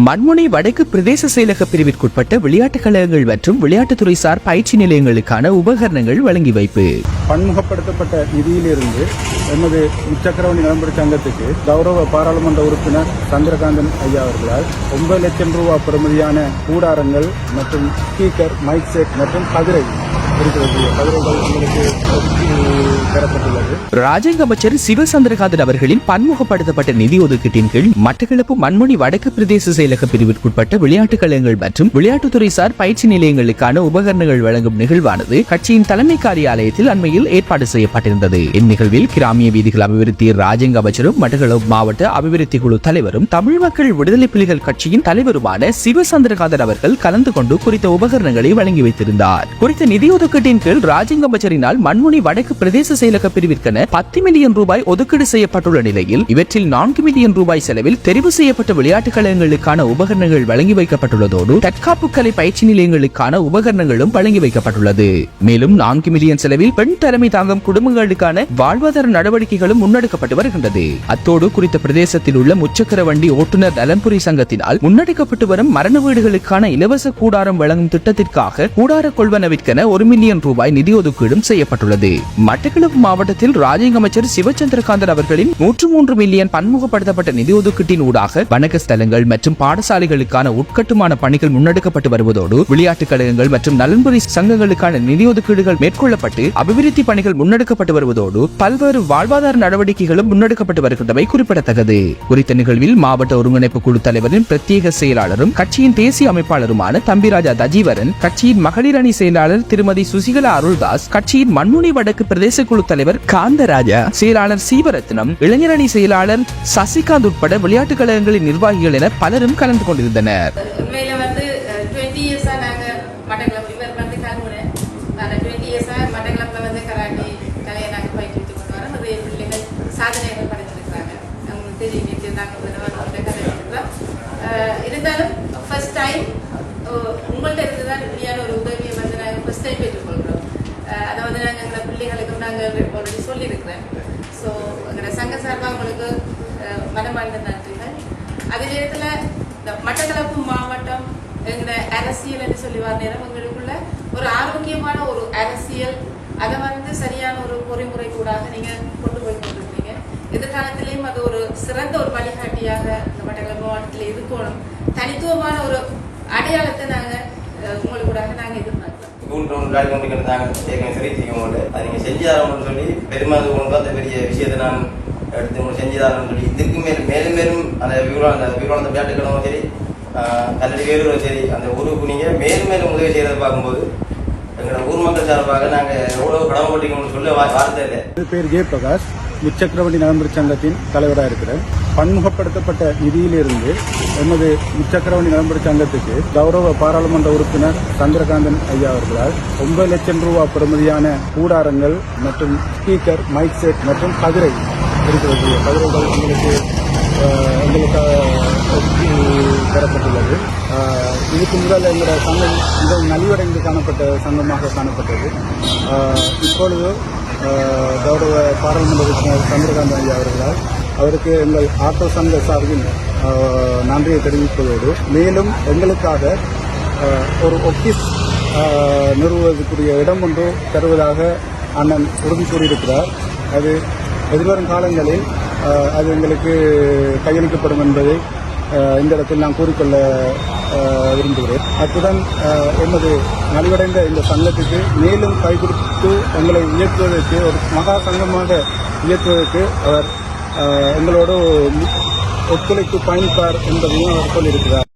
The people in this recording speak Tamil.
மண்முனை வடக்கு பிரதேச செயலக பிரிவிற்குட்பட்ட விளையாட்டுக் கழகங்கள் மற்றும் விளையாட்டுத்துறை சார் பயிற்சி நிலையங்களுக்கான உபகரணங்கள் வழங்கி வைப்பு. பன்முகப்படுத்தப்பட்ட நிதியிலிருந்து எமது முச்சக்கரவண்டி நலம்புரி சங்கத்துக்கு கௌரவ பாராளுமன்ற உறுப்பினர் சந்திரகாந்தன் ஐயா அவர்களால் 9 லட்சம் ரூபாய் பெறுமதியான கூடாரங்கள் மற்றும் ஸ்பீக்கர், மைக் செட் மற்றும் கதிரை ராஜாங்க அமைச்சர் சிவசந்திரகாந்தன் அவர்களின் பன்முகப்படுத்தப்பட்ட நிதி ஒதுக்கீட்டின் கீழ் மட்டக்களப்பு மண்முனை வடக்கு பிரதேச செயலக பிரிவிற்குட்பட்ட விளையாட்டுக் கழகங்கள் மற்றும் விளையாட்டுத்துறை சார் பயிற்சி நிலையங்களுக்கான உபகரணங்கள் வழங்கும் நிகழ்வானது கட்சியின் தலைமை காரியாலயத்தில் அண்மையில் ஏற்பாடு செய்யப்பட்டிருந்தது. இந்நிகழ்வில் கிராமிய வீதிகள் அபிவிருத்தி ராஜாங்க அமைச்சரும் மட்டக்களப்பு மாவட்ட அபிவிருத்தி குழு தலைவரும் தமிழ் மக்கள் விடுதலை புலிகள் கட்சியின் தலைவருமான சிவசந்திரகாந்தன் அவர்கள் கலந்து கொண்டு குறித்த உபகரணங்களை வழங்கி வைத்திருந்தார். குறித்த நிதி ஒதுக்கீட்டின் கீழ் ராஜாங்க அமைச்சரினால் மண்முனை வடக்கு பிரதேச செயலக பிரிவிற்கென 10 மில்லியன் ரூபாய் ஒதுக்கீடு செய்யப்பட்டுள்ள நிலையில் இவற்றில் 4 மில்லியன் ரூபாய் செலவில் தெரிவு செய்யப்பட்ட விளையாட்டுக் கழகங்களுக்கான உபகரணங்கள் வழங்கி வைக்கப்பட்டுள்ளதோடு தற்காப்பு கலை பயிற்சி நிலையங்களுக்கான உபகரணங்களும் வழங்கி வைக்கப்பட்டுள்ளது. மேலும் 4 மில்லியன் செலவில் பெண் தலைமை தாங்கும் குடும்பங்களுக்கான வாழ்வாதார நடவடிக்கைகளும் முன்னெடுக்கப்பட்டு வருகின்றது. அத்தோடு குறித்த பிரதேசத்தில் உள்ள முச்சக்கர வண்டி ஓட்டுநர் நலன்புரி சங்கத்தினால் முன்னெடுக்கப்பட்டு வரும் மரண வீடுகளுக்கான இலவச கூடாரம் வழங்கும் திட்டத்திற்காக கூடார கொள்வனவிற்கென 1 மில்லியன் ரூபாய் நிதி ஒதுக்கீடும் செய்யப்பட்டுள்ளது. மட்டக்களப்பு மாவட்டத்தில் ராஜாங்க அமைச்சர் சிவசந்திரகாந்தன் அவர்களின் 103 மில்லியன் பன்முகப்படுத்தப்பட்ட நிதி ஒதுக்கீட்டின் ஊடாக வணக்க ஸ்தலங்கள் மற்றும் பாடசாலைகளுக்கான உட்கட்டுமான பணிகள் முன்னெடுக்கப்பட்டு வருவதோடு விளையாட்டுக் கழகங்கள் மற்றும் நலன்புரி சங்கங்களுக்கான நிதி ஒதுக்கீடுகள் மேற்கொள்ளப்பட்டு அபிவிருத்தி பணிகள் முன்னெடுக்கப்பட்டு வருவதோடு பல்வேறு வாழ்வாதார நடவடிக்கைகளும் முன்னெடுக்கப்பட்டு வருகின்றமை குறிப்பிடத்தக்கது. குறித்த நிகழ்வில் மாவட்ட ஒருங்கிணைப்பு குழு தலைவரின் பிரத்யேக செயலாளரும் கட்சியின் தேசிய அமைப்பாளருமான தம்பிராஜா தஜீவரன், கட்சியின் மகளிர் அணி செயலாளர் திருமதி சுசிகலா அருள்தாஸ், கட்சியின் மண்முனை வடக்கு பிரதேச குழு தலைவர் காந்தராஜா, செயலாளர் சீவரத்னம், இளைஞரணி செயலாளர் சசிகாந்த் உட்பட விளையாட்டுக் கழகங்களின் நிர்வாகிகள் என பலரும் கலந்து கொண்டிருந்தனர். இருந்தாலும் ஃபர்ஸ்ட் டைம் உங்கள்கிட்ட இருந்துதான் இப்படியான ஒரு உதவியை வந்து நாங்கள் ஃபர்ஸ்ட் டைம் பெற்றுக்கொள்கிறோம். அதை வந்து நாங்கள் எங்களை பிள்ளைகளுக்கும் நாங்கள் ஆல்ரெடி சொல்லியிருக்கிறேன். ஸோ எங்களோட சங்க சார்பாக உங்களுக்கு மனமார்ந்த நன்றிகள். அதே நேரத்தில் இந்த மட்டக்களப்பு மாவட்டம் எங்களோட அரசியல் என்று சொல்லி வர நேரம் எங்களுக்குள்ள ஒரு ஆரோக்கியமான ஒரு அரசியல், அதை வந்து சரியான ஒரு பொறிமுறை கூடாக நீங்கள் கொண்டு போய் கொண்டிருக்கீங்க. எதிர்காலத்திலேயும் அது ஒரு சிறந்த ஒரு வழிகாட்டியாக இந்த மட்டக்களப்பு மாவட்டத்தில் இருக்கணும். தனித்துவமான ஒரு அடையாளத்தை நாங்கள் உங்களுக்கு கூட நாங்கள் எதிர்பார்க்கிறோம். நீங்க செஞ்சுதாரோம்னு சொல்லி பெருமாள் கொண்டு அந்த பெரிய விஷயத்தை நான் எடுத்து உங்களுக்கு செஞ்சுதாரோம்னு சொல்லி இதுக்கு மேலும் மேலும் அந்த விவரம் விளையாட்டுகளும் சரி, கல்லடி வேலூரும் சரி, அந்த ஊருக்கு நீங்க மேலும் மேலும் உதவி செய்யறதை பார்க்கும்போது எங்களோட ஊர் மக்கள் சார்பாக நாங்கள் எவ்வளவு கடமைப்பட்டிருக்கோம்னு சொல்ல வார்த்தை இல்லை. பேர் ஜெயபிரகாஷ், முச்சக்கரவண்டி நலம்புரி சங்கத்தின் தலைவராக இருக்கிறேன். பன்முகப்படுத்தப்பட்ட நிதியிலிருந்து எமது முச்சக்கரவண்டி நலம்புரி சங்கத்துக்கு கௌரவ பாராளுமன்ற உறுப்பினர் சந்திரகாந்தன் ஐயா அவர்களால் 9 லட்சம் ரூபாய் பெறுமதியான கூடாரங்கள் மற்றும் ஸ்பீக்கர், மைக் செட் மற்றும் கதிரை இருக்கிறது. கதிரைகள் எங்களுக்கு பெறப்பட்டுள்ளது. இதுக்கு முதல் எங்களோட சங்கம் மிகவும் நலிவடைந்து காணப்பட்ட சங்கமாக காணப்பட்டது. இப்பொழுது கௌரவ பாராளுமன்ற உறுப்பினர் சந்திரகாந்தன் ஐயா அவர்களால் அவருக்கு எங்கள் ஆட்டோ சங்க சார்பில் நன்றியை தெரிவிப்பதோடு மேலும் எங்களுக்காக ஒரு ஒஃபீஸ் நிறுவுவதற்குரிய இடம் ஒன்று தருவதாக அண்ணன் உறுதி கூறியிருக்கிறார். அது எதிர்வரும் காலங்களில் அது எங்களுக்கு கையளிக்கப்படும் என்பதை இந்த இடத்தில் நான் கூறிக்கொள்ள விரும்புகிறேன். அத்துடன் எமது நலிவடைந்த இந்த சங்கத்துக்கு மேலும் கைகொடுத்து எங்களை இயக்குவதற்கு ஒரு மகா சங்கமாக இயக்குவதற்கு அவர் எங்களோடு ஒத்துழைப்பு பயணிப்பார் என்பதையும் அவர் சொல்லியிருக்கிறார்.